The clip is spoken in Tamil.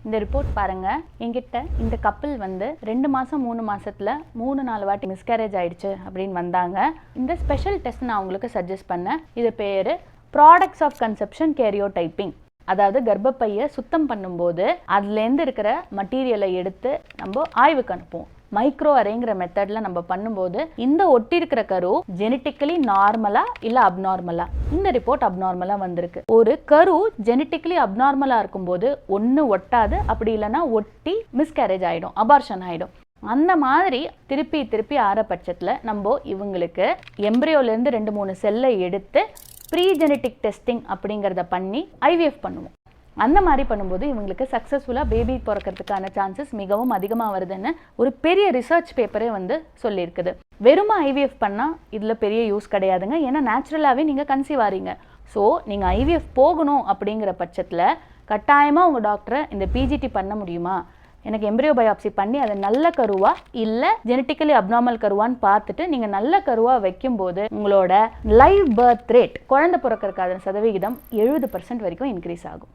இந்த ரிப்போர்ட் பாருங்க. என்கிட்ட இந்த கப்பிள் வந்து 2 மாதம் 3 மாசத்துல 3-4 வாட்டி மிஸ்கேரேஜ் ஆயிடுச்சு அப்படின்னு வந்தாங்க. இந்த ஸ்பெஷல் டெஸ்ட் நான் உங்களுக்கு சஜஸ்ட் பண்ணேன். இது பேரு ப்ராடக்ட்ஸ் ஆஃப் கன்செப்ஷன் கேரியோடைப்பிங். அதாவது கர்ப்பப்பையை சுத்தம் பண்ணும்போது அதுலேருந்து இருக்கிற மெட்டீரியலை எடுத்து நம்ம ஆய்வுக்கு அனுப்புவோம். மைக்ரோ அரேங்கிற மெத்தட்ல நம்ம பண்ணும்போது இந்த ஒட்டி இருக்கிற கரு ஜெனட்டிக்கலி நார்மலா இல்ல அப்நார்மலா. இந்த ரிப்போர்ட் அப்நார்மலா வந்திருக்கு. ஒரு கரு ஜெனட்டிக்கலி அப்நார்மலா இருக்கும்போது ஒன்று ஒட்டாது, அப்படி இல்லைன்னா ஒட்டி மிஸ்கேரேஜ் ஆகிடும், அபார்ஷன் ஆகிடும். அந்த மாதிரி திருப்பி ஆற பட்சத்தில் நம்ம இவங்களுக்கு எம்ப்ரியோலேருந்து 2-3 செல்லை எடுத்து ப்ரீ ஜெனட்டிக் டெஸ்டிங் அப்படிங்கிறத பண்ணி ஐவிஎஃப் பண்ணுவோம். அந்த மாதிரி பண்ணும்போது இவங்களுக்கு சக்ஸஸ்ஃபுல்லாக பேபி பிறக்கிறதுக்கான சான்சஸ் மிகவும் அதிகமாக வருதுன்னு ஒரு பெரிய ரிசர்ச் பேப்பரே வந்து சொல்லியிருக்குது. வெறும் ஐவிஎஃப் பண்ணால் இதில் பெரிய யூஸ் கிடையாதுங்க. ஏன்னா நேச்சுரலாகவே நீங்கள் கன்சீவ் ஆறீங்க. ஸோ நீங்கள் ஐவிஎஃப் போகணும் அப்படிங்கிற பட்சத்தில் கட்டாயமாக உங்கள் டாக்டரை இந்த பிஜிடி பண்ண முடியுமா, எனக்கு எம்ப்ரியோ பயாப்சி பண்ணி அது நல்ல கருவா இல்லை ஜெனட்டிக்கலி அப்நார்மல் கருவான்னு பார்த்துட்டு நீங்கள் நல்ல கருவா வைக்கும்போது உங்களோட லைவ் பர்த் ரேட், குழந்தை பிறக்கிறதுக்கான சதவிகிதம் 70% வரைக்கும் இன்க்ரீஸ் ஆகும்.